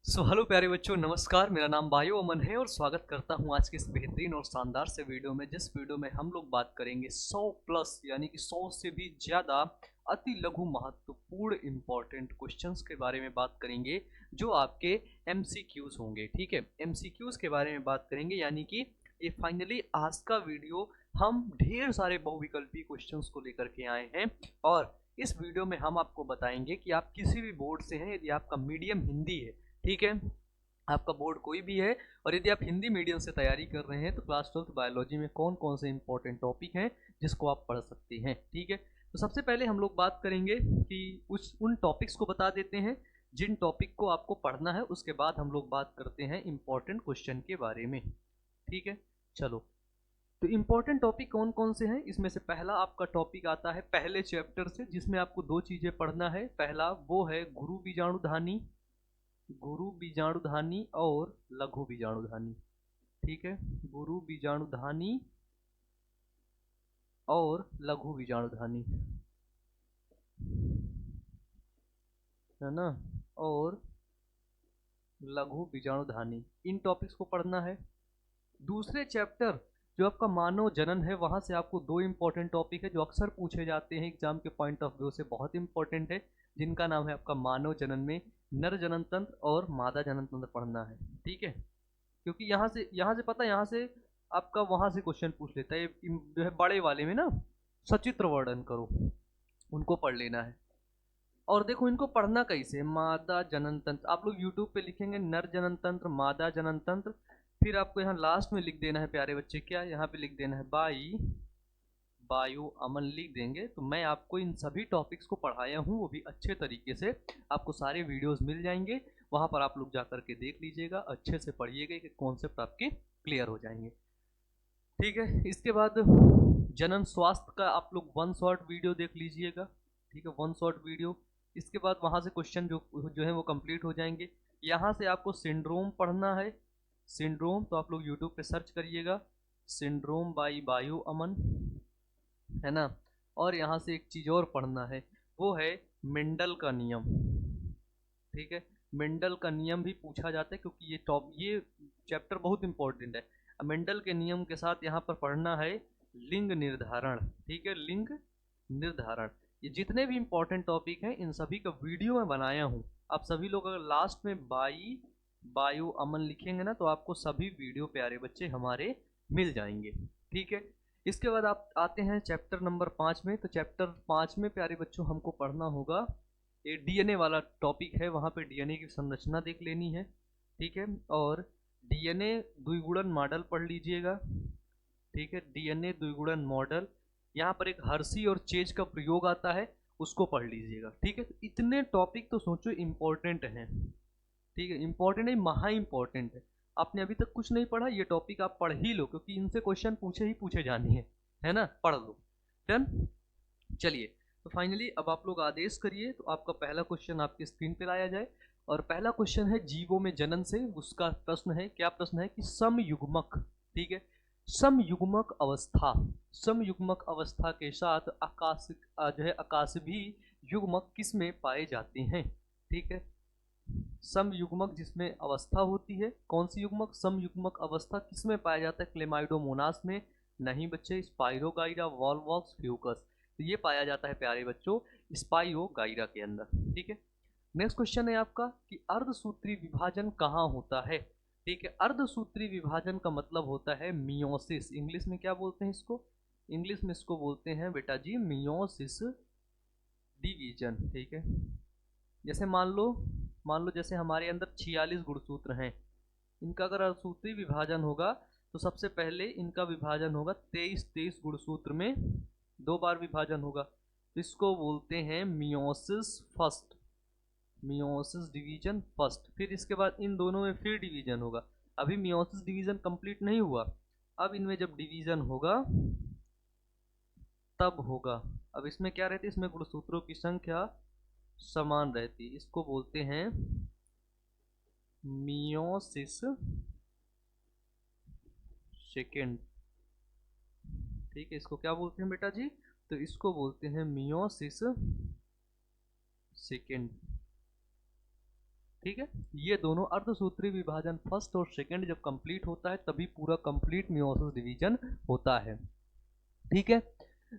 Hello प्यारे बच्चों, नमस्कार। मेरा नाम बायो अमन है और स्वागत करता हूं आज के इस बेहतरीन और शानदार से वीडियो में, जिस वीडियो में हम लोग बात करेंगे 100 प्लस यानी कि 100 से भी ज़्यादा अति लघु महत्वपूर्ण इंपॉर्टेंट क्वेश्चंस के बारे में बात करेंगे जो आपके एमसीक्यूज होंगे। ठीक है, एमसीक्यूज के बारे में बात करेंगे, यानी कि ये फाइनली आज का वीडियो हम ढेर सारे बहुविकल्पी क्वेश्चंस को लेकर के आए हैं। और इस वीडियो में हम आपको बताएंगे कि आप किसी भी बोर्ड से हैं, यदि आपका मीडियम हिंदी है, ठीक है, आपका बोर्ड कोई भी है, और यदि आप हिंदी मीडियम से तैयारी कर रहे हैं तो क्लास 12 बायोलॉजी में कौन कौन से इंपॉर्टेंट टॉपिक हैं जिसको आप पढ़ सकते हैं। ठीक है, तो सबसे पहले हम लोग बात करेंगे कि उन टॉपिक्स को बता देते हैं जिन टॉपिक को आपको पढ़ना है, उसके बाद हम लोग बात करते हैं इंपॉर्टेंट क्वेश्चन के बारे में। ठीक है, चलो, तो इम्पोर्टेंट टॉपिक कौन कौन से हैं, इसमें से पहला आपका टॉपिक आता है पहले चैप्टर से, जिसमें आपको दो चीज़ें पढ़ना है। पहला वो है गुरु बीजाणुधानी, गुरु बीजाणुधानी और लघु बीजाणुधानी। ठीक है, गुरु बीजाणुधानी और लघु बीजाणुधानी, है ना, और लघु बीजाणुधानी, इन टॉपिक्स को पढ़ना है। दूसरे चैप्टर जो आपका मानव जनन है, वहाँ से आपको दो इंपॉर्टेंट टॉपिक है जो अक्सर पूछे जाते हैं एग्जाम के पॉइंट ऑफ व्यू से, बहुत इंपॉर्टेंट है, जिनका नाम है आपका मानव जनन में नर जनन तंत्र और मादा जनन तंत्र पढ़ना है। ठीक है, क्योंकि यहाँ से पता है, यहाँ से आपका वहाँ से क्वेश्चन पूछ लेता है, जो है बड़े वाले में ना, सचित्र वर्णन करो, उनको पढ़ लेना है। और देखो इनको पढ़ना कैसे, मादा जनन तंत्र आप लोग यूट्यूब पे लिखेंगे नर जनन तंत्र, मादा जनन तंत्र, फिर आपको यहाँ लास्ट में लिख देना है प्यारे बच्चे, क्या यहाँ पे लिख देना है बाई बायो अमन लिख देंगे, तो मैं आपको इन सभी टॉपिक्स को पढ़ाया हूँ, वो भी अच्छे तरीके से। आपको सारे वीडियोस मिल जाएंगे, वहाँ पर आप लोग जा करके देख लीजिएगा, अच्छे से पढ़िएगा कि कॉन्सेप्ट आपके क्लियर हो जाएंगे। ठीक है, इसके बाद जनन स्वास्थ्य का आप लोग वन शॉर्ट वीडियो देख लीजिएगा। ठीक है, वन शॉर्ट वीडियो, इसके बाद वहाँ से क्वेश्चन जो है वो कंप्लीट हो जाएंगे। यहाँ से आपको सिंड्रोम पढ़ना है, सिंड्रोम तो आप लोग यूट्यूब पे सर्च करिएगा, सिंड्रोम बाई बायो अमन, है ना। और यहाँ से एक चीज़ और पढ़ना है, वो है मेंडल का नियम। ठीक है, मेंडल का नियम भी पूछा जाता है, क्योंकि ये चैप्टर बहुत इंपॉर्टेंट है। मेंडल के नियम के साथ यहाँ पर पढ़ना है लिंग निर्धारण। ठीक है, लिंग निर्धारण, ये जितने भी इंपॉर्टेंट टॉपिक हैं इन सभी का वीडियो मैं बनाया हूँ। आप सभी लोग अगर लास्ट में बायो अमन लिखेंगे ना, तो आपको सभी वीडियो प्यारे बच्चे हमारे मिल जाएंगे। ठीक है, इसके बाद आप आते हैं चैप्टर नंबर 5 में। तो चैप्टर 5 में प्यारे बच्चों हमको पढ़ना होगा, ये डीएनए वाला टॉपिक है, वहाँ पे डीएनए की संरचना देख लेनी है। ठीक है, और डीएनए द्विगुणन मॉडल पढ़ लीजिएगा। ठीक है, डीएनए द्विगुणन मॉडल, यहाँ पर एक हर्सी और चेज का प्रयोग आता है, उसको पढ़ लीजिएगा। ठीक है, तो इतने टॉपिक तो सोचो इम्पोर्टेंट हैं। ठीक है, इंपॉर्टेंट है, महा इंपॉर्टेंट है। आपने अभी तक कुछ नहीं पढ़ा, ये टॉपिक आप पढ़ ही लो, क्योंकि इनसे क्वेश्चन पूछे ही पूछे जाने हैं, है ना, पढ़ लो। डन, चलिए, तो फाइनली अब आप लोग आदेश करिए, तो आपका पहला क्वेश्चन आपकी स्क्रीन पे लाया जाए। और पहला क्वेश्चन है जीवों में जनन से, उसका प्रश्न है, क्या प्रश्न है कि समयुग्मक, ठीक है, समयुग्मक अवस्था, समयुग्मक अवस्था के साथ आकाशिक जो है आकाशभी युग्मक किस में पाए जाते हैं। ठीक है, समयुग्मक जिसमें अवस्था होती है, कौन सी युग्मक, समयुग्मक अवस्था किस में पाया जाता है, क्लेमाइडोमोनास में, नहीं बच्चे, स्पाइरोगाइरा, वॉलवॉक्स, फ्यूकस, तो ये पाया जाता है प्यारे बच्चों स्पाइरोगाइरा के अंदर। ठीक है, नेक्स्ट क्वेश्चन है आपका कि अर्धसूत्री विभाजन कहाँ होता है। ठीक है, अर्धसूत्री विभाजन का मतलब होता है मियोसिस, इंग्लिश में क्या बोलते हैं इसको, इंग्लिश में इसको बोलते हैं बेटा जी मियोसिस डिवीजन। ठीक है, जैसे मान लो जैसे हमारे अंदर 46 गुणसूत्र हैं, इनका अगर अर्धसूत्री विभाजन होगा तो सबसे पहले इनका विभाजन होगा 23 गुणसूत्र में, दो बार विभाजन होगा, तो इसको बोलते हैं meiosis first, meiosis division first. फिर इसके बाद इन दोनों में फिर डिवीजन होगा, अभी मियोसिस डिवीजन कंप्लीट नहीं हुआ, अब इनमें जब डिवीजन होगा तब होगा। अब इसमें क्या रहती है, इसमें गुणसूत्रों की संख्या समान रहती है, इसको बोलते हैं मियोसिस सेकेंड। ठीक है, इसको क्या बोलते हैं बेटा जी, तो इसको बोलते हैं मियोसिस सेकेंड। ठीक है, ये दोनों अर्धसूत्री विभाजन फर्स्ट और सेकंड जब कंप्लीट होता है तभी पूरा कंप्लीट मियोसिस डिवीजन होता है। ठीक है,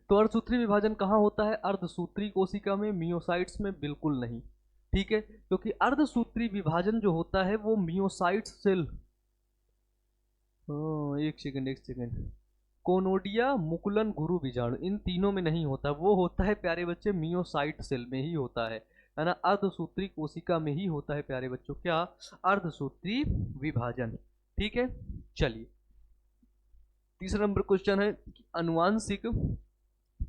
तो अर्धसूत्री विभाजन कहाँ होता है? अर्धसूत्री कोशिका में, मियोसाइट्स में बिल्कुल नहीं। ठीक है, क्योंकि अर्धसूत्री विभाजन जो होता है वो मियोसाइट सेल, एक सेकंड, कोनोडिया, मुकुलन, गुरु बीजाणु, इन तीनों में नहीं होता। वो होता है प्यारे बच्चे मियोसाइट सेल में ही होता है ना, अर्धसूत्री कोशिका में ही होता है प्यारे बच्चों, क्या? अर्धसूत्री विभाजन। ठीक है, चलिए तीसरा नंबर क्वेश्चन है अनुवांशिक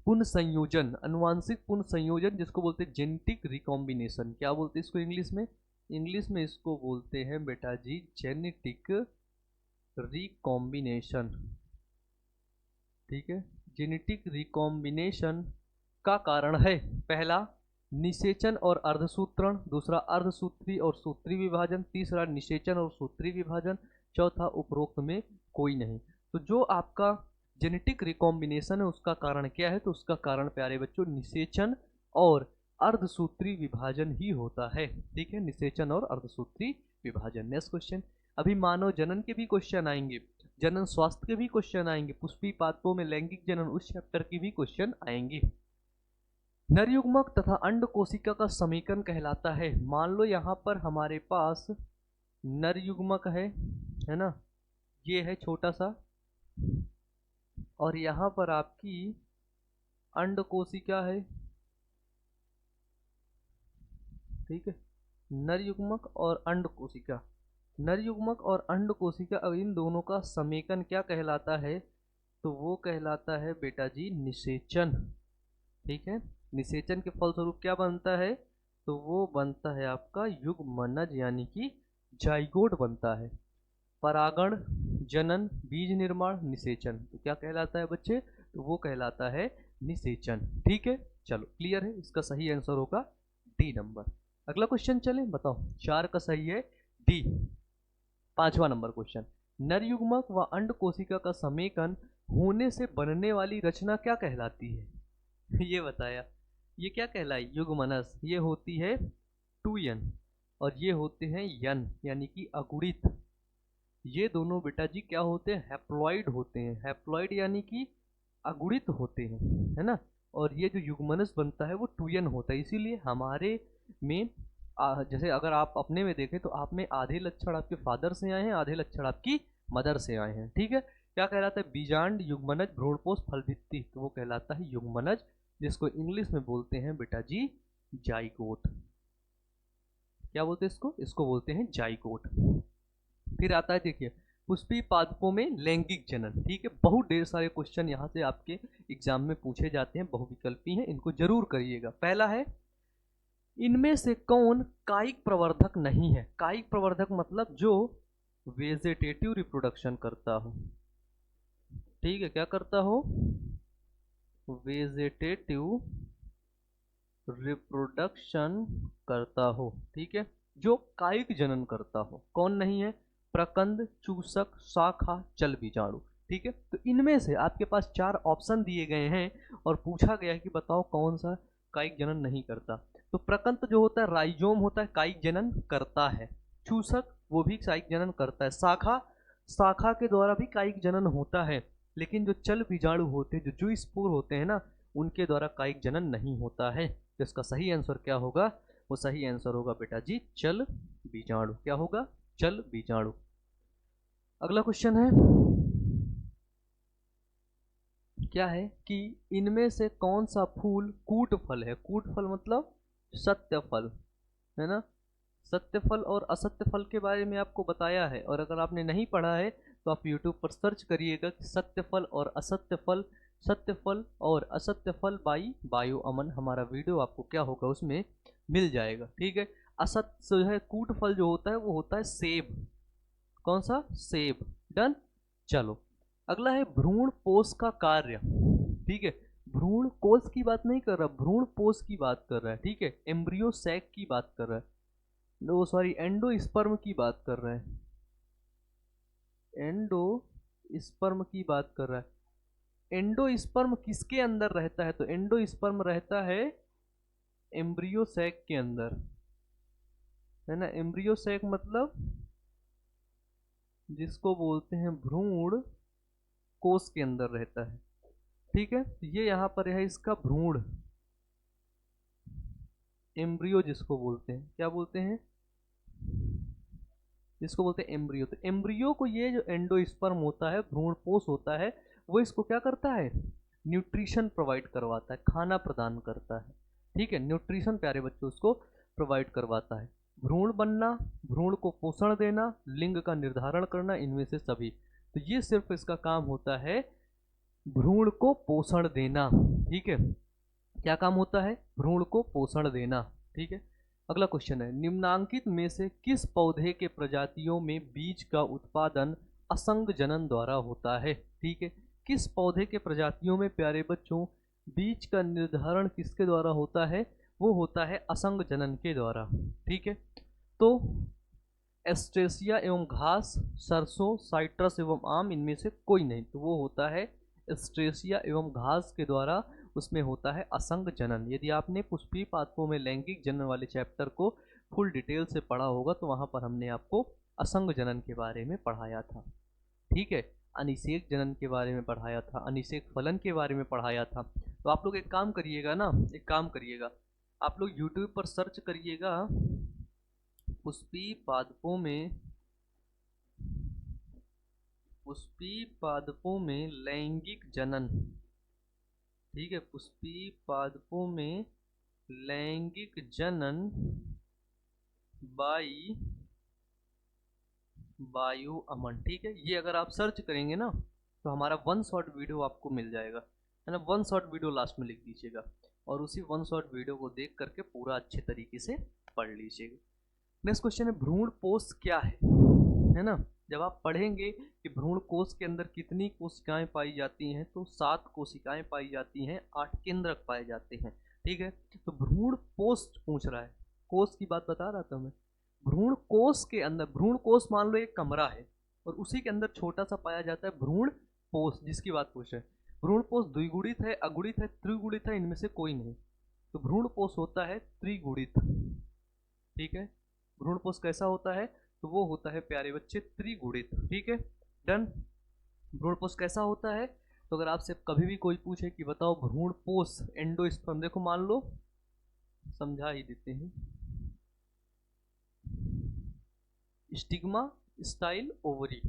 पुनः संयोजन, अनुवांशिक पुनः संयोजन जिसको बोलते हैं जेनेटिक रिकॉम्बिनेशन, क्या बोलते हैं इसको इंग्लिश में? इंग्लिश में इसको बोलते हैं बेटा जी जेनेटिक रिकॉम्बिनेशन। ठीक है, जेनेटिक रिकॉम्बिनेशन का कारण है पहला निषेचन और अर्धसूत्रण, दूसरा अर्धसूत्री और सूत्री विभाजन, तीसरा निषेचन और सूत्री विभाजन, चौथा उपरोक्त में कोई नहीं। तो जो आपका जेनेटिक रिकॉम्बिनेशन है उसका कारण क्या है? तो उसका कारण प्यारे बच्चों निषेचन और अर्धसूत्री विभाजन ही होता है। ठीक है, निषेचन और अर्धसूत्री विभाजन। नेक्स्ट क्वेश्चन, अभी मानव जनन के भी क्वेश्चन आएंगे, जनन स्वास्थ्य के भी क्वेश्चन आएंगे, पुष्पी पादपों में लैंगिक जनन उस चैप्टर की भी क्वेश्चन आएंगे। नरयुग्मक तथा अंड कोशिका का समीकरण कहलाता है। मान लो यहाँ पर हमारे पास नरयुग्मक है ना, ये है छोटा सा, और यहाँ पर आपकी अंड कोशिका है। ठीक है, नरयुग्मक और अंड कोशिका, नरयुग्मक और अंड कोशिका, अब इन दोनों का समेकन क्या कहलाता है? तो वो कहलाता है बेटा जी निषेचन। ठीक है, निषेचन के फलस्वरूप क्या बनता है? तो वो बनता है आपका युग्मनज यानी कि जाइगोट बनता है। परागण, जनन, बीज निर्माण, निषेचन, तो क्या कहलाता है बच्चे? तो वो कहलाता है निषेचन। ठीक है, चलो क्लियर है, इसका सही आंसर होगा डी नंबर। अगला क्वेश्चन चले, बताओ 4 का सही है डी। 5वां नंबर क्वेश्चन, नरयुग्मक व अंड कोशिका का समेकन होने से बनने वाली रचना क्या कहलाती है? ये बताया, ये क्या कहलाई? युग्मनस, ये होती है 2n और ये होते हैं यन यानी कि अगुणित। ये दोनों बेटा जी क्या होते हैं? हैप्लॉइड होते हैं, हैप्लॉइड यानी कि अगुणित होते हैं, है ना। और ये जो युग्मनस बनता है वो 2n होता है, इसीलिए हमारे में जैसे अगर आप अपने में देखें तो आप में आधे लक्षण आपके फादर से आए हैं, आधे लक्षण आपकी मदर से आए हैं। ठीक है, क्या कहलाता है? बीजांड, युग्मनज, भ्रूणपोष, फलभित्ति, तो वो कहलाता है युग्मनज, जिसको इंग्लिश में बोलते हैं बेटा जी जाइगोट। क्या बोलते हैं इसको? इसको बोलते हैं जाइगोट। फिर आता है देखिए पुष्पी पादपों में लैंगिक जनन। ठीक है, बहुत ढेर सारे क्वेश्चन यहाँ से आपके एग्जाम में पूछे जाते हैं, बहुविकल्पी हैं, इनको जरूर करिएगा। पहला है इनमें से कौन कायिक प्रवर्धक नहीं है? कायिक प्रवर्धक मतलब जो वेजिटेटिव रिप्रोडक्शन करता हो। ठीक है, क्या करता हो? वेजिटेटिव रिप्रोडक्शन करता हो। ठीक है, जो कायिक जनन करता हो। कौन नहीं है? प्रकंद, चूसक, शाखा, चल बीजाणु। ठीक है, तो इनमें से आपके पास 4 ऑप्शन दिए गए हैं और पूछा गया है कि बताओ कौन सा कायिक जनन नहीं करता। तो प्रकंद जो होता है राइजोम होता है, कायिक जनन करता है। चूसक वो भी कायिक जनन करता है। शाखा, शाखा के द्वारा भी कायिक जनन होता है, लेकिन जो चल बीजाणु होते हैं, जो जूस्पोर होते हैं ना, उनके द्वारा कायिक जनन नहीं होता है। तो इसका सही आंसर क्या होगा? वो सही आंसर होगा बेटा जी चल बीजाणु। क्या होगा? चल बीजाणु। अगला क्वेश्चन है क्या है कि इनमें से कौन सा फूल कूट फल है? कूट फल मतलब सत्य फल, है ना। सत्य फल और असत्य फल के बारे में आपको बताया है, और अगर आपने नहीं पढ़ा है तो आप YouTube पर सर्च करिएगा कि सत्य फल और असत्य फल, सत्य फल और असत्य फल बाई बायो अमन, हमारा वीडियो आपको क्या होगा उसमें मिल जाएगा। ठीक है, असत्य जो है कूट फल जो होता है वो होता है सेब। कौन सा? सेब। डन। चलो अगला है भ्रूण पोष का कार्य। ठीक है, भ्रूण कोष की बात नहीं कर रहा, भ्रूण पोष की बात कर रहा है। ठीक है, एम्ब्रियो सैक की बात कर रहा है, नो सॉरी एंडो स्पर्म की बात कर रहा है, एंडो स्पर्म की बात कर रहा है। एंडो स्पर्म किसके अंदर रहता है? तो एंडो स्पर्म रहता है एम्ब्रियो सैक के अंदर। है ना। एम्ब्रियो सैक मतलब जिसको बोलते हैं भ्रूण कोश के अंदर रहता है, ठीक है। ये यहाँ पर है इसका भ्रूण, एम्ब्रियो जिसको बोलते हैं, क्या बोलते हैं, जिसको बोलते हैं एम्ब्रियो। तो एम्ब्रियो को ये जो एंडोस्पर्म होता है, भ्रूण पोष होता है, वो इसको क्या करता है, न्यूट्रिशन प्रोवाइड करवाता है, खाना प्रदान करता है, ठीक है। न्यूट्रिशन प्यारे बच्चों उसको प्रोवाइड करवाता है। भ्रूण बनना, भ्रूण को पोषण देना, लिंग का निर्धारण करना, इनमें से सभी। तो ये सिर्फ इसका काम होता है भ्रूण को पोषण देना, ठीक है। क्या काम होता है, भ्रूण को पोषण देना, ठीक है। अगला क्वेश्चन है, निम्नांकित में से किस पौधे के प्रजातियों में बीज का उत्पादन असंग जनन द्वारा होता है, ठीक है। किस पौधे के प्रजातियों में प्यारे बच्चों बीज का निर्धारण किसके द्वारा होता है, वो होता है असंग जनन के द्वारा, ठीक है। तो एस्ट्रेसिया एवं घास, सरसों, साइट्रस एवं आम, इनमें से कोई नहीं। तो वो होता है एस्ट्रेसिया एवं घास के द्वारा उसमें होता है असंग जनन। यदि आपने पुष्पीय पादपों में लैंगिक जनन वाले चैप्टर को फुल डिटेल से पढ़ा होगा तो वहाँ पर हमने आपको असंग जनन के बारे में पढ़ाया था, ठीक है। अनिषेक जनन के बारे में पढ़ाया था, अनिषेक फलन के बारे में पढ़ाया था। तो आप लोग एक काम करिएगा ना, एक काम करिएगा, आप लोग यूट्यूब पर सर्च करिएगा पुष्पीय पादपों में, पुष्पीय पादपों में लैंगिक जनन, ठीक है। पुष्पीय पादपों में लैंगिक जनन बाई वायु अमन, ठीक है। ये अगर आप सर्च करेंगे ना तो हमारा 1 शॉर्ट वीडियो आपको मिल जाएगा, है ना। 1 शॉर्ट वीडियो लास्ट में लिख दीजिएगा और उसी 1 शॉर्ट वीडियो को देख करके पूरा अच्छे तरीके से पढ़ लीजिएगा। नेक्स्ट क्वेश्चन है, भ्रूण कोश क्या है ना। जब आप पढ़ेंगे कि भ्रूण कोश के अंदर कितनी कोशिकाएं पाई जाती हैं, तो 7 कोशिकाएं पाई जाती हैं, 8 केंद्रक पाए जाते हैं, ठीक है। तो भ्रूण कोश पूछ रहा है, कोश की बात बता रहा था मैं। भ्रूण कोश के अंदर, भ्रूण कोश मान लो एक कमरा है और उसी के अंदर छोटा सा पाया जाता है भ्रूण पोष, जिसकी बात पूछ रहे हैं। भ्रूण पोष द्विगुणित है, अगुणित है, त्रिगुणित है, इनमें से कोई नहीं। तो भ्रूण पोष होता है त्रिगुणित, ठीक है। भ्रूण पोष कैसा होता है, तो वो होता है प्यारे बच्चे त्रिगुणित, ठीक है। डन। भ्रूण पोष कैसा होता है, तो अगर आपसे कभी भी कोई पूछे कि बताओ भ्रूण पोष एंडोस्पर्म, देखो मान लो समझा ही देते हैं, स्टिग्मा, स्टाइल, ओवरी।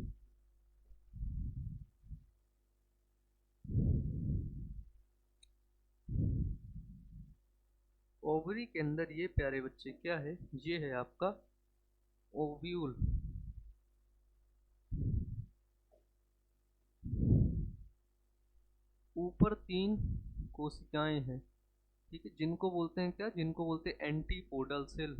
ओवरी के अंदर ये प्यारे बच्चे क्या है, ये है आपका ओव्यूल, ऊपर 3 कोशिकाएं हैं, ठीक है, जिनको बोलते हैं क्या, जिनको बोलते हैं एंटीपोडल सेल,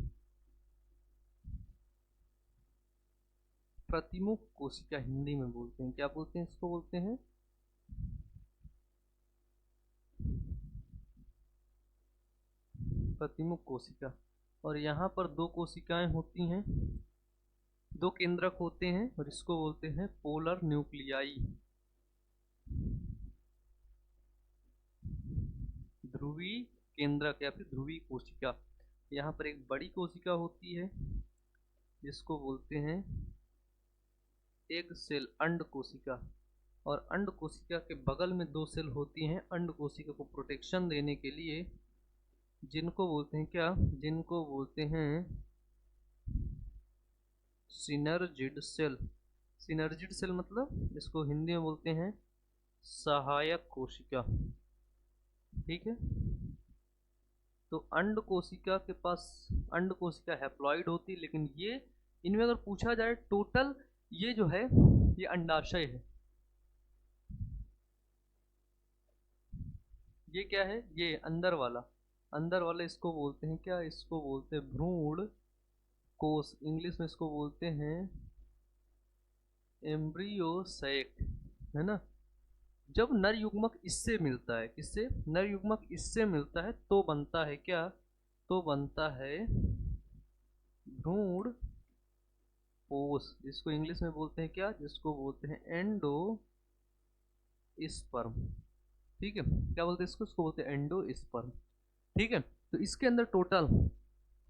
प्रतिमुख कोशिका हिंदी में बोलते हैं, क्या बोलते हैं इसको, बोलते हैं प्रतिमुख कोशिका। और यहाँ पर 2 कोशिकाएं होती हैं, 2 केंद्रक होते हैं और इसको बोलते हैं पोलर न्यूक्लियाई, ध्रुवी केंद्रक या फिर ध्रुवी कोशिका। यहाँ पर एक बड़ी कोशिका होती है जिसको बोलते हैं एग सेल, अंड कोशिका, और अंड कोशिका के बगल में 2 सेल होती हैं अंड कोशिका को प्रोटेक्शन देने के लिए, जिनको बोलते हैं क्या, जिनको बोलते हैं सिनर्जिड सेल। सिनर्जिड सेल मतलब इसको हिंदी में बोलते हैं सहायक कोशिका, ठीक है। तो अंड कोशिका के पास, अंड कोशिका हैप्लॉइड होती है, लेकिन ये इनमें अगर पूछा जाए टोटल, ये जो है ये अंडाशय है, ये क्या है, ये अंदर वाला, अंदर वाला इसको बोलते हैं क्या, इसको बोलते हैं भ्रूण कोश, इंग्लिश में इसको बोलते हैं एम्ब्रियोसैक, है ना। जब नर युग्मक इससे मिलता है, किससे, नर युग्मक इससे मिलता है, तो बनता है क्या, तो बनता है भ्रूण पोष, जिसको इंग्लिश में बोलते हैं क्या, जिसको बोलते हैं एंडो स्पर्म, ठीक है। क्या बोलते हैं इसको, इसको बोलते हैं एंडो स्पर्म, ठीक है। तो इसके अंदर टोटल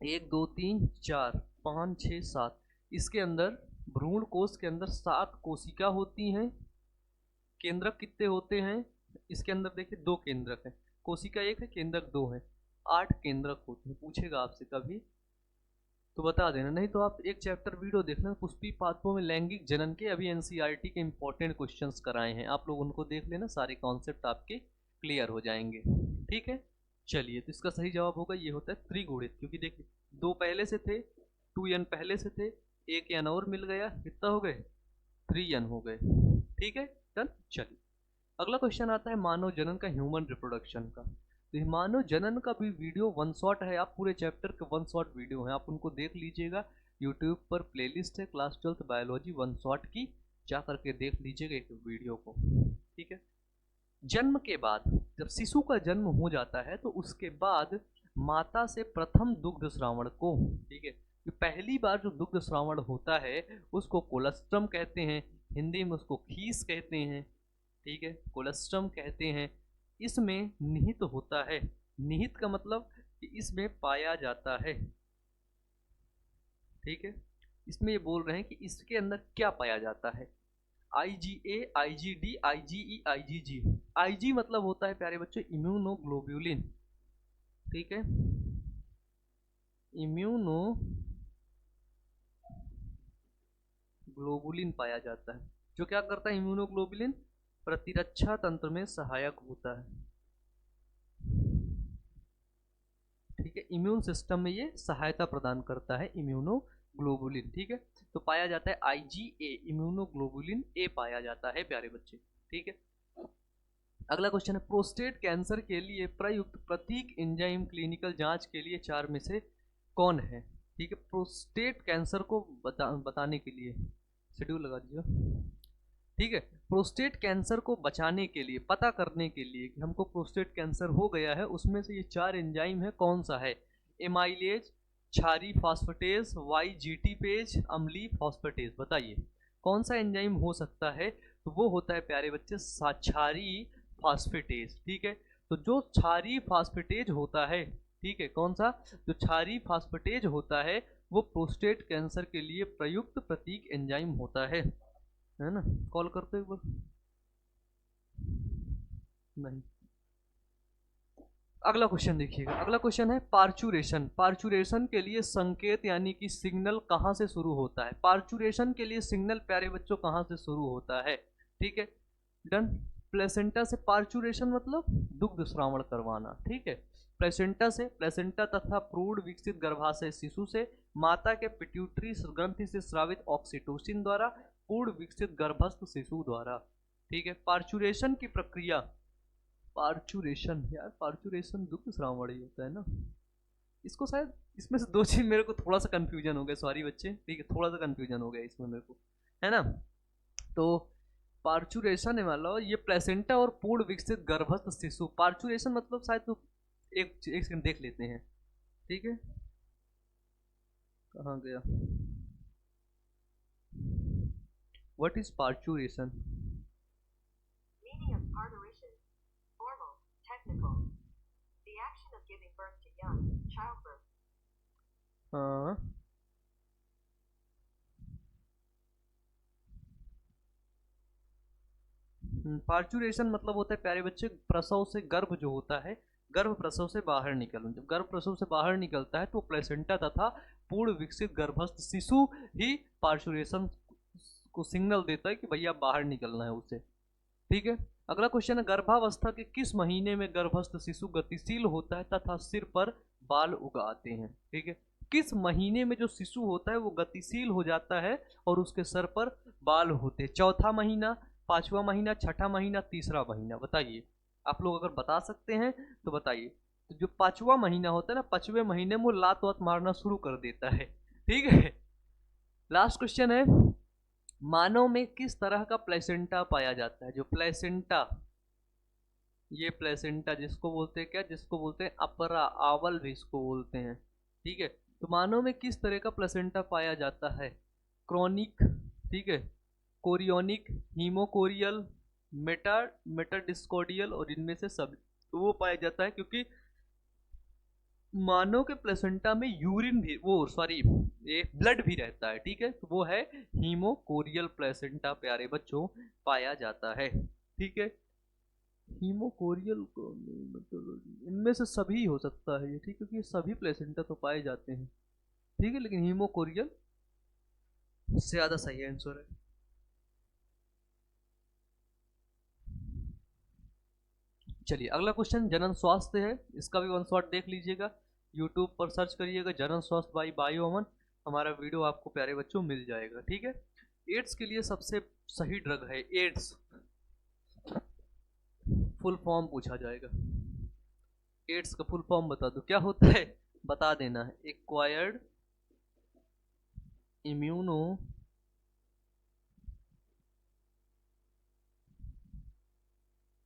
1 2 3 4 5, 6, 7। इसके अंदर भ्रूण कोश के अंदर 7 कोशिका होती हैं। केंद्रक कितने होते हैं? इसके अंदर देखिए 2 केंद्रक हैं, कोशिका 1 है, केंद्रक 2 है। 8 केंद्रक होते हैं। पूछेगा आपसे कभी तो बता देना, नहीं तो आप एक चैप्टर वीडियो देखना, पुष्पी पात्रों में लैंगिक जनन के अभी एनसीईआरटी के इंपॉर्टेंट क्वेश्चंस कराए हैं, आप लोग उनको देख लेना, सारे कॉन्सेप्ट आपके क्लियर हो जाएंगे। ठीक है, चलिए, तो इसका सही जवाब होगा, ये होता है त्रिगुणित, क्योंकि देखिए 2 पहले से थे, 2n पहले से थे, 1n और मिल गया, कितना हो गए? 3n हो गए। ठीक है, डन। चलिए, अगला क्वेश्चन आता है मानव जनन का, ह्यूमन रिप्रोडक्शन का। तो ये मानव जनन का भी वीडियो 1 शॉट है, आप पूरे चैप्टर के 1 शॉट वीडियो हैं, आप उनको देख लीजिएगा। यूट्यूब पर प्लेलिस्ट है क्लास 12 बायोलॉजी 1 शॉट की, जा करके देख लीजिएगा एक वीडियो को। ठीक है, जन्म के बाद जब शिशु का जन्म हो जाता है तो उसके बाद माता से प्रथम दुग्ध श्रावण को, ठीक है, जो पहली बार जो दुग्ध श्रावण होता है उसको कोलेस्ट्रम कहते हैं, हिंदी में उसको खीस कहते हैं। ठीक है, कोलेस्ट्रम कहते हैं। इसमें निहित होता है, निहित का मतलब कि इसमें पाया जाता है। ठीक है, इसमें ये बोल रहे हैं कि इसके अंदर क्या पाया जाता है। IgA, IgD, IgE, IgG। Ig मतलब होता है प्यारे बच्चों इम्यूनोग्लोब्यूलिन। ठीक है, इम्यूनोग्लोबुलिन पाया जाता है, जो क्या करता है? इम्यूनोग्लोबुलिन प्रतिरक्षा तंत्र में सहायक होता है। ठीक है, इम्यून सिस्टम में ये सहायता प्रदान करता है इम्यूनोग्लोबुलिन। ठीक है, तो पाया जाता है IgA, इम्यूनोग्लोबुलिन A पाया जाता है प्यारे बच्चे। ठीक है, अगला क्वेश्चन है प्रोस्टेट कैंसर के लिए प्रयुक्त प्रतीक एंजाइम क्लिनिकल जांच के लिए 4 में से कौन है? ठीक है, प्रोस्टेट कैंसर को बताने के लिए शेड्यूल लगा दीजिए। ठीक है, प्रोस्टेट कैंसर को बचाने के लिए, पता करने के लिए कि हमको प्रोस्टेट कैंसर हो गया है, उसमें से ये 4 एंजाइम है, कौन सा है? एमाइलेज, क्षारी फास्फेटेज, YGT पेज, अम्लीय फास्फेटेज। बताइए कौन सा एंजाइम हो सकता है? तो वो होता है प्यारे बच्चे क्षारी फास्फेटेज। ठीक है, तो जो क्षारी फास्फेटेज होता है, ठीक है, कौन सा? जो क्षारी फास्फेटेज होता है वो प्रोस्टेट कैंसर के लिए प्रयुक्त प्रतीक एंजाइम होता है ना? कॉल करते एक बार, नहीं। अगला क्वेश्चन देखिएगा, अगला क्वेश्चन है पार्चुरेशन। पार्चुरेशन के लिए संकेत यानी कि सिग्नल कहाँ से शुरू होता है? पार्चुरेशन के लिए सिग्नल प्यारे बच्चों कहाँ से शुरू होता है? ठीक है, डन। प्लेसेंटा से पार्चुरेशन मतलब दुग्ध श्रावण करवाना। ठीक है, प्लेसेंटा से, प्लेसेंटा तथा प्रूढ़ विकसित गर्भाशय शिशु से, माता के पिट्यूटरी ग्रंथि से स्रावित ऑक्सीटोसिन द्वारा, पूर्ण विकसित गर्भस्थ शिशु द्वारा। ठीक है, पार्चुरेशन की प्रक्रिया, पार्चुरेशन, यार पार्चुरेशन दुग्ध श्रावण ही होता है ना? इसको शायद इसमें से 2 चीज मेरे को थोड़ा सा कंफ्यूजन हो गया, सॉरी बच्चे। ठीक है, थोड़ा सा कंफ्यूजन हो गया इसमें मेरे को, है ना? तो पार्चुरेशन है, मान लो ये प्लेसेंटा और पूर्ण विकसित गर्भस्थ शिशु। पार्चुरेशन मतलब शायद तो एक सेकंड देख लेते हैं। ठीक है, कहाँ गया? What is parturition? Meaning of parturition, formal, technical, the action of giving birth to young, childbirth. हाँ, पार्चुरेशन मतलब होता है प्यारे बच्चे प्रसव से, गर्भ जो होता है, गर्भ प्रसव से बाहर निकलना। जब गर्भ प्रसव से बाहर निकलता है तो प्लेसेंटा तथा पूर्ण विकसित गर्भस्थ शिशु ही पार्चुरेशन को सिग्नल देता है कि भैया बाहर निकलना है उसे। ठीक है, अगला क्वेश्चन है गर्भावस्था के किस महीने में गर्भस्थ शिशु गतिशील होता है तथा सिर पर बाल उगाते हैं? ठीक है, किस महीने में जो शिशु होता है वो गतिशील हो जाता है और उसके सर पर बाल होते हैं? चौथा महीना, 5वां महीना, 6ठा महीना, 3रा महीना? बताइए, आप लोग अगर बता सकते हैं तो बताइए। तो जो 5वां महीना होता है ना, 5वें महीने में वो लात वात मारना शुरू कर देता है। ठीक है, लास्ट क्वेश्चन है मानव में किस तरह का प्लेसेंटा पाया जाता है? जो प्लेसेंटा, ये प्लेसेंटा जिसको बोलते हैं क्या? जिसको बोलते हैं अपरा, आवल भी इसको बोलते हैं। ठीक है, तो मानव में किस तरह का प्लेसेंटा पाया जाता है? क्रॉनिक, ठीक है, कोरियोनिक, हीमोकोरियल, मेटाडिस्कोडियल, और इनमें से सब वो पाया जाता है, क्योंकि मानव के प्लेसेंटा में यूरिन भी वो सॉरी ये ब्लड भी रहता है, ठीक है, तो वो है हीमोकोरियल प्लेसेंटा प्यारे बच्चों पाया जाता है, ठीक है। हीमोकोरियल इनमें से सभी हो सकता है ये, ठीक है, क्योंकि ये सभी प्लेसेंटा तो पाए जाते हैं, ठीक है, लेकिन हीमोकोरियल उससे ज्यादा सही आंसर है। चलिए अगला क्वेश्चन जनन स्वास्थ्य है, इसका भी वन शॉट देख लीजिएगा, यूट्यूब पर सर्च करिएगा जनन स्वास्थ्य बाई बायो अमन, हमारा वीडियो आपको प्यारे बच्चों मिल जाएगा, ठीक है। एड्स के लिए सबसे सही ड्रग है एड्स, फुल फॉर्म पूछा जाएगा, एड्स का फुल फॉर्म बता दो क्या होता है, बता देना है। Acquired immuno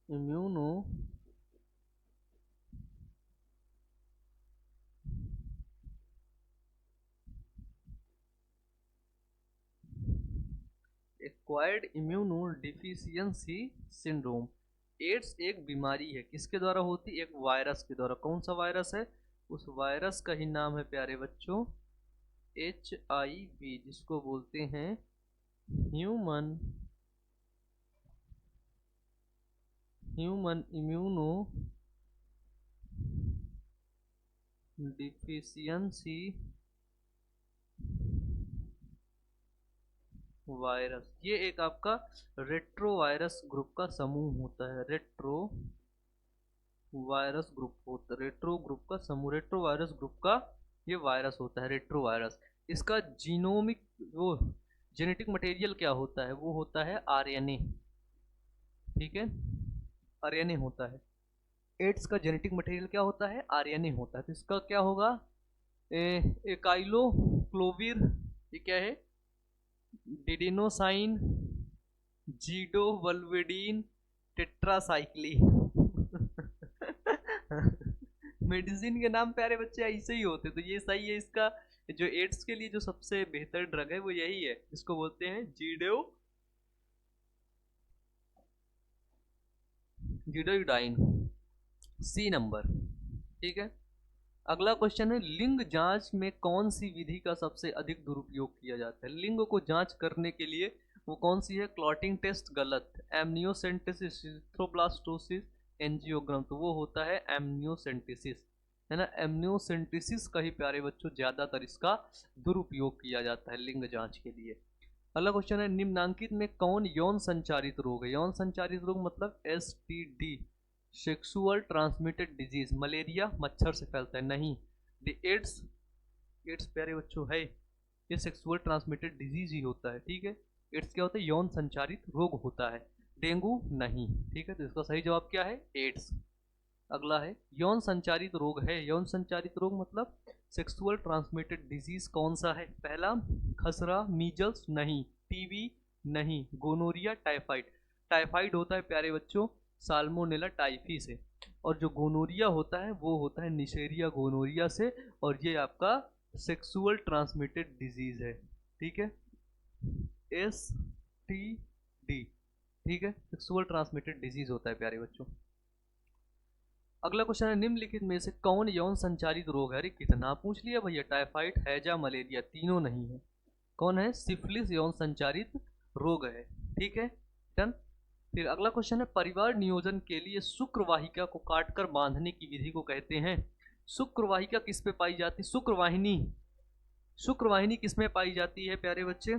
immuno acquired immuno deficiency syndrome. AIDS एक बीमारी है, किसके द्वारा होती है, एक वायरस के द्वारा। कौन सा वायरस है, उस वायरस का ही नाम है प्यारे बच्चों HIV, जिसको बोलते हैं ह्यूमन इम्यूनो डिफिशियंसी वायरस। ये एक आपका रेट्रो वायरस ग्रुप का समूह होता है, रेट्रो वायरस ग्रुप होता है, रेट्रो ग्रुप का समूह, रेट्रो वायरस ग्रुप का ये वायरस होता है, रेट्रो वायरस। इसका जीनोमिक वो जेनेटिक मटेरियल क्या होता है, वो होता है RNA, ठीक है, RNA होता है। एड्स का जेनेटिक मटेरियल क्या होता है, RNA होता है, तो इसका क्या होगा, एकाइलोक्लोविर, ये क्या है, डिडिनोसाइन, जीडोवल्विडीन, टेट्रासाइक्लिन। मेडिसिन के नाम प्यारे बच्चे ऐसे ही होते, तो ये सही है। इसका जो एड्स के लिए जो सबसे बेहतर ड्रग है वो यही है, जिसको बोलते हैं जीडोयुडाइन, C नंबर, ठीक है। अगला क्वेश्चन है लिंग जांच में कौन सी विधि का सबसे अधिक दुरुपयोग किया जाता है, लिंग को जांच करने के लिए वो कौन सी है, क्लॉटिंग टेस्ट गलत, एमनियोसेंटेसिस, इथ्रोब्लास्टोसिस, एंजियोग्राम, तो वो होता है एमनियोसेंटेसिस, है ना, एमनियोसेंटेसिस का ही प्यारे बच्चों ज्यादातर इसका दुरुपयोग किया जाता है लिंग जांच के लिए। अगला क्वेश्चन है निम्नांकित में कौन यौन संचारित रोग है, यौन संचारित रोग मतलब STD, sexual transmitted disease, malaria मच्छर से फैलता है, नहीं। एड्स, एड्स प्यारे बच्चों है ये सेक्सुअल ट्रांसमिटेड डिजीज ही होता है, ठीक है। एड्स क्या होता है, यौन संचारित रोग होता है, डेंगू नहीं, ठीक है, तो इसका सही जवाब क्या है, एड्स। अगला है यौन संचारित रोग है, यौन संचारित रोग मतलब सेक्सुअल ट्रांसमिटेड डिजीज कौन सा है, पहला खसरा, मीजल्स नहीं, टीबी नहीं, गोनोरिया, टाइफाइड। टाइफाइड होता है प्यारे बच्चों साल्मोनेला टाइफी से, और जो गोनोरिया होता है वो होता है निशेरिया गोनोरिया से, और ये आपका सेक्सुअल ट्रांसमिटेड डिजीज है, ठीक है, STD, ठीक है, सेक्सुअल ट्रांसमिटेड डिजीज होता है प्यारे बच्चों। अगला क्वेश्चन है निम्नलिखित में से कौन यौन संचारित रोग है, अरे कितना पूछ लिया भैया, टाइफाइड, हैजा, मलेरिया, तीनों नहीं है, कौन है, सिफिलिस यौन संचारित रोग है, ठीक है, डन। फिर अगला क्वेश्चन है परिवार नियोजन के लिए शुक्रवाहिका को काटकर बांधने की विधि को कहते हैं, शुक्रवाहिका किस पे पाई जाती है, शुक्रवाहिनी, शुक्रवाहिनी किस में पाई जाती है प्यारे बच्चे,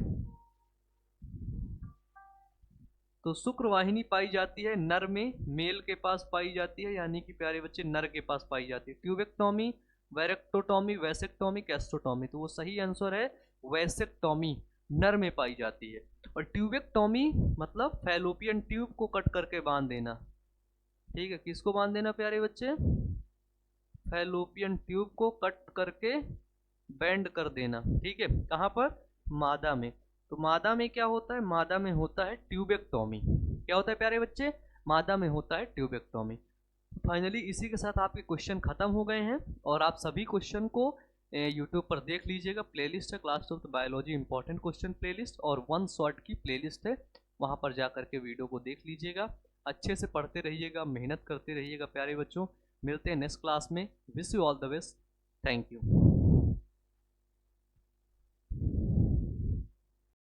तो शुक्रवाहिनी पाई जाती है नर में, मेल के पास पाई जाती है, यानी कि प्यारे बच्चे नर के पास पाई जाती है, ट्यूबेक्टोमी, वैरेक्टोटोमी, वैसेक्टोमी, कैस्ट्रोटोमी, तो वो सही आंसर है वैसेक्टोमी, नर में पाई जाती है। और ट्यूबेक्टोमी मतलब फैलोपियन ट्यूब को कट करके बांध देना, ठीक है, किसको बांध देना प्यारे बच्चे, फैलोपियन ट्यूब को कट करके बैंड कर देना, ठीक है, कहाँ पर, मादा में। तो मादा में क्या होता है, मादा में होता है ट्यूबेक्टोमी, क्या होता है प्यारे बच्चे, मादा में होता है ट्यूबेक्टोमी। फाइनली इसी के साथ आपके क्वेश्चन खत्म हो गए हैं, और आप सभी क्वेश्चन को यूट्यूब पर देख लीजिएगा, प्लेलिस्ट है class 12 biology important question playlist, और वन शॉट की प्लेलिस्ट है, वहाँ पर जा करके वीडियो को देख लीजिएगा, अच्छे से पढ़ते रहिएगा, मेहनत करते रहिएगा प्यारे बच्चों। मिलते हैं नेक्स्ट क्लास में, wish you all the best. Thank you.